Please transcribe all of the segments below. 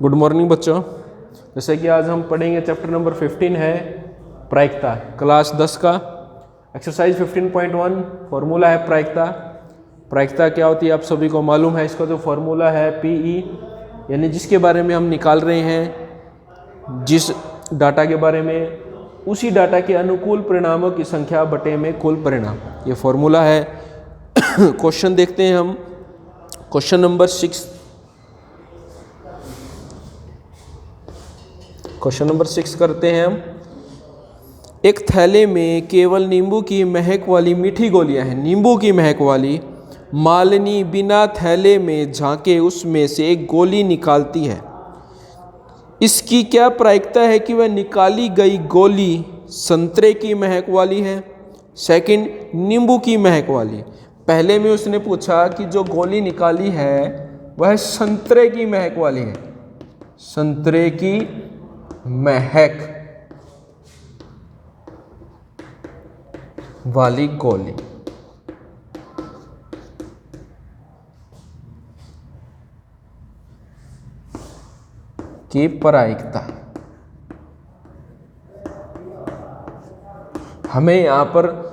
Good morning बच्चों। जैसे कि आज हम पढ़ेंगे चैप्टर नंबर 15 है प्रायिकता, क्लास 10 का एक्सरसाइज 15.1 फॉर्मूला है प्रायिकता। प्रायिकता क्या होती है आप सभी को मालूम है। इसका जो फॉर्मूला है PE, यानी जिसके बारे में हम निकाल रहे हैं, जिस डाटा के बारे में, उसी डाटा के अनुकूल परिणामों की संख्या बटे में कुल परिणाम, ये फॉर्मूला है। क्वेश्चन देखते हैं हम। क्वेश्चन नंबर 6, क्वेश्चन नंबर 6 करते हैं हम। एक थैले में केवल नींबू की महक वाली मीठी गोलियां हैं। नींबू की महक वाली मालिनी बिना थैले में झांके उसमें से एक गोली निकालती है। इसकी क्या प्रायिकता है कि वह निकाली गई गोली संतरे की महक वाली है, सेकंड नींबू की महक वाली। पहले में उसने पूछा कि जो गोली निकाली है वह संतरे की महक वाली है, संतरे की महक वाली गोली। की प्रायिकता हमें यहाँ पर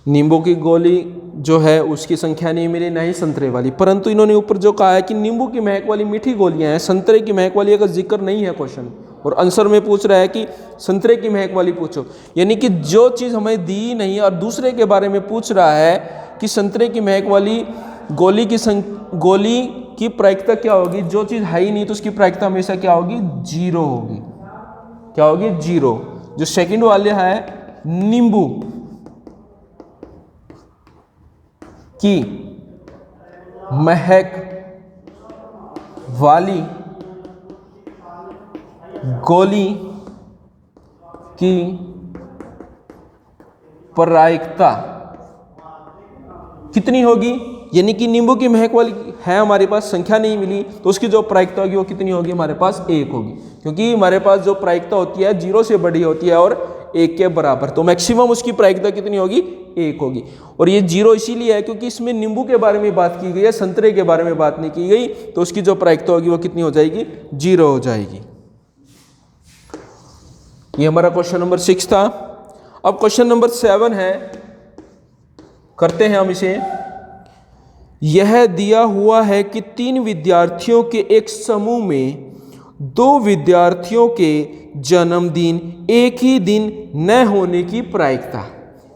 नींबू की गोली जो है उसकी संख्या नहीं मिली, ना ही संतरे वाली, परंतु इन्होंने ऊपर जो कहा है कि नींबू की महक वाली मीठी गोलियां हैं, संतरे की महक वाली का जिक्र नहीं है क्वेश्चन, और आंसर में पूछ रहा है कि संतरे की महक वाली पूछो। यानी कि जो चीज़ हमें दी नहीं और दूसरे के बारे में पूछ रहा है कि संतरे की महक वाली गोली की प्रायिकता क्या होगी। जो चीज़ है ही नहीं तो उसकी प्रायिकता हमेशा क्या होगी, जीरो होगी। क्या होगी, जीरो। जो सेकंड वाले है नींबू की महक वाली गोली की प्रायिकता कितनी होगी, यानी कि नींबू की महक वाली है हमारे पास, संख्या नहीं मिली, तो उसकी जो प्रायिकता होगी वो कितनी होगी, हमारे पास 1 होगी, क्योंकि हमारे पास जो प्रायिकता होती है 0 से बड़ी होती है और 1 के बराबर, तो मैक्सिमम उसकी प्रायिकता कितनी होगी, 1 होगी। और ये 0 इसीलिए है क्योंकि इसमें नींबू के बारे में बात की गई है, संतरे के बारे में बात नहीं की गई, तो उसकी जो प्रायिकता होगी वो कितनी हो जाएगी, 0 हो जाएगी। ये हमारा क्वेश्चन नंबर 6 था। अब क्वेश्चन नंबर 7 है, करते हैं हम इसे। यह दिया हुआ है कि 3 विद्यार्थियों के एक समूह में 2 विद्यार्थियों के जन्मदिन एक ही दिन न होने की प्रायिकता,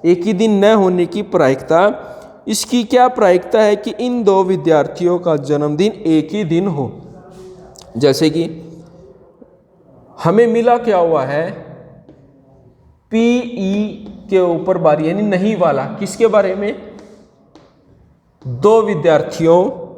एक ही दिन न होने की प्रायिकता, इसकी क्या प्रायिकता है कि इन 2 विद्यार्थियों का जन्मदिन एक ही दिन हो। जैसे कि हमें मिला क्या हुआ है, PE के ऊपर बारी, यानी नहीं वाला, किसके बारे में, 2 विद्यार्थियों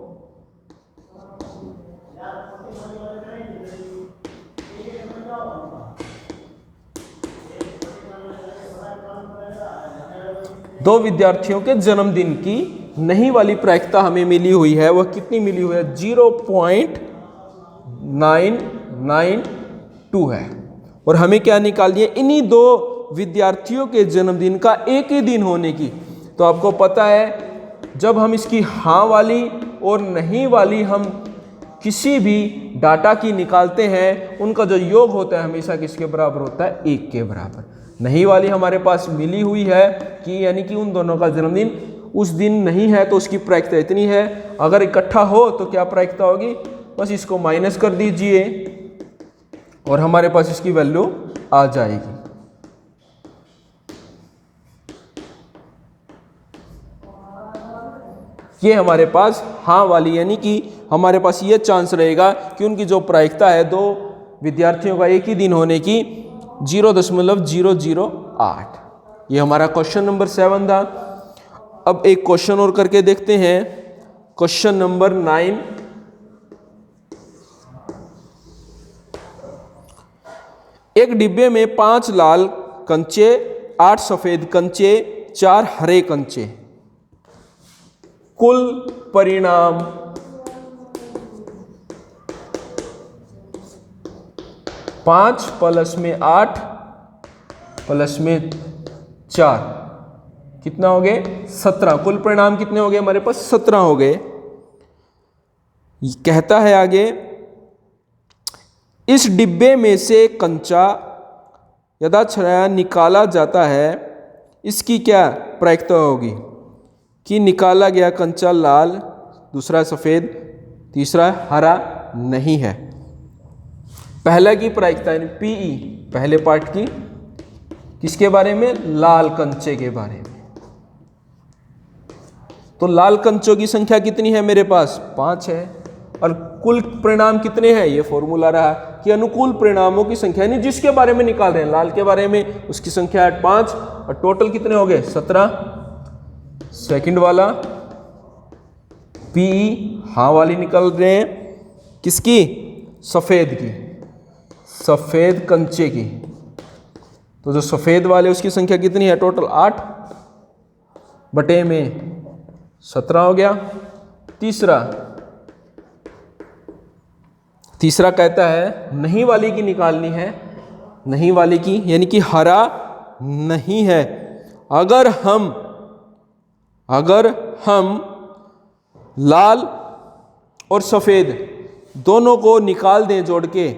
के जन्मदिन की नहीं वाली प्रायिकता हमें मिली हुई है। वह कितनी मिली हुई है, 0.992 है। और हमें क्या निकालनी है, इन्हीं 2 विद्यार्थियों के जन्मदिन का एक ही दिन होने की। तो आपको पता है जब हम इसकी हाँ वाली और नहीं वाली हम किसी भी डाटा की निकालते हैं, उनका जो योग होता है हमेशा किसके बराबर होता है, 1 के बराबर। नहीं वाली हमारे पास मिली हुई है कि यानी कि उन दोनों का जन्मदिन उस दिन नहीं है, तो उसकी प्रायिकता इतनी है। अगर इकट्ठा हो तो क्या प्रायिकता होगी, बस इसको माइनस कर दीजिए और हमारे पास इसकी वैल्यू आ जाएगी। ये हमारे पास हाँ वाली, यानी कि हमारे पास ये चांस रहेगा कि उनकी जो प्रायिकता है 2 विद्यार्थियों का एक ही दिन होने की 0.008। ये हमारा क्वेश्चन नंबर 7 था। अब एक क्वेश्चन और करके देखते हैं, क्वेश्चन नंबर 9। एक डिब्बे में 5 लाल कंचे, 8 सफेद कंचे, 4 हरे कंचे, कुल परिणाम 5 + 8 + 4 कितना हो गए, 17। कुल परिणाम कितने हो गए हमारे पास, 17 हो गए। कहता है आगे इस डिब्बे में से कंचा यथाच्छाया निकाला जाता है, इसकी क्या प्रायिकता होगी? कि निकाला गया कंचा लाल, दूसरा सफ़ेद, तीसरा हरा नहीं है। पहला की प्रायिकता यानी पीई, पहले पार्ट की किसके बारे में? लाल कंचे के बारे में। तो लाल कंचों की संख्या कितनी है मेरे पास? 5 है। और कुल परिणाम कितने हैं? ये फॉर्मूला रहा कि अनुकूल परिणामों की संख्या यानी जिसके बारे में निकाल रहे हैं, लाल के बारे में, उसकी संख्या है 5 और टोटल कितने हो गए? 17। सेकंड वाला पीई हाँ वाली निकल रहे हैं, किसकी? सफ़ेद की, सफ़ेद कंचे की। तो जो सफ़ेद वाले उसकी संख्या कितनी है? टोटल 8 बटे में 17 हो गया। तीसरा कहता है नहीं वाली की निकालनी है, नहीं वाली की यानी कि हरा नहीं है। अगर हम लाल और सफ़ेद दोनों को निकाल दें जोड़ के,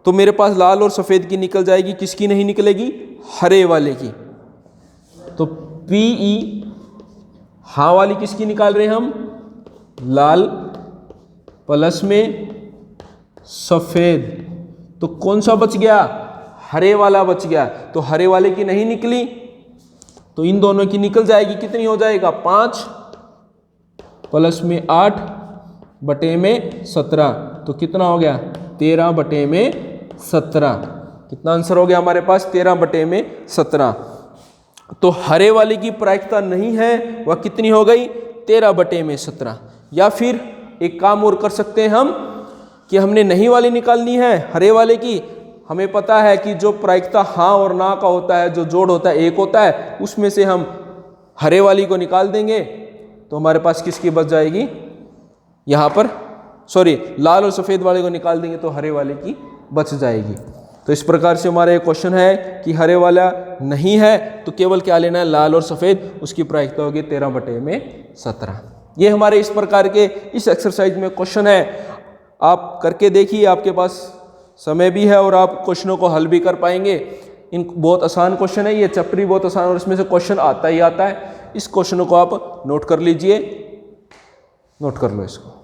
तो मेरे पास लाल और सफ़ेद की निकल जाएगी, किसकी नहीं निकलेगी? हरे वाले की। तो पीई हाँ वाली किसकी निकाल रहे हैं हम? लाल प्लस में सफ़ेद। तो कौन सा बच गया? हरे वाला बच गया। तो हरे वाले की नहीं निकली, तो इन दोनों की निकल जाएगी। कितनी हो जाएगा? 5 प्लस में 8 बटे में 17। तो कितना हो गया? 13 बटे में 17। कितना आंसर हो गया हमारे पास? 13 बटे में 17। तो हरे वाले की प्रायिकता नहीं है, वह कितनी हो गई? 13 बटे में 17। या फिर एक काम और कर सकते हैं हम कि हमने नहीं वाली निकालनी है हरे वाले की। हमें पता है कि जो प्रायिकता हाँ और ना का होता है, जो जोड़ होता है 1 होता है, उसमें से हम हरे वाली को निकाल देंगे तो हमारे पास किसकी बच जाएगी? यहाँ पर लाल और सफ़ेद वाले को निकाल देंगे तो हरे वाले की बच जाएगी। तो इस प्रकार से हमारा एक क्वेश्चन है कि हरे वाला नहीं है तो केवल क्या लेना है? लाल और सफ़ेद, उसकी प्रायिकता होगी 13 बटे में 17। ये हमारे इस प्रकार के इस एक्सरसाइज में क्वेश्चन है। आप करके देखिए, आपके पास समय भी है और आप क्वेश्चनों को हल भी कर पाएंगे। इन बहुत आसान क्वेश्चन है, ये चैप्टर ही बहुत आसान और इसमें से क्वेश्चन आता ही आता है। इस क्वेश्चनों को आप नोट कर लीजिए, नोट कर लो इसको।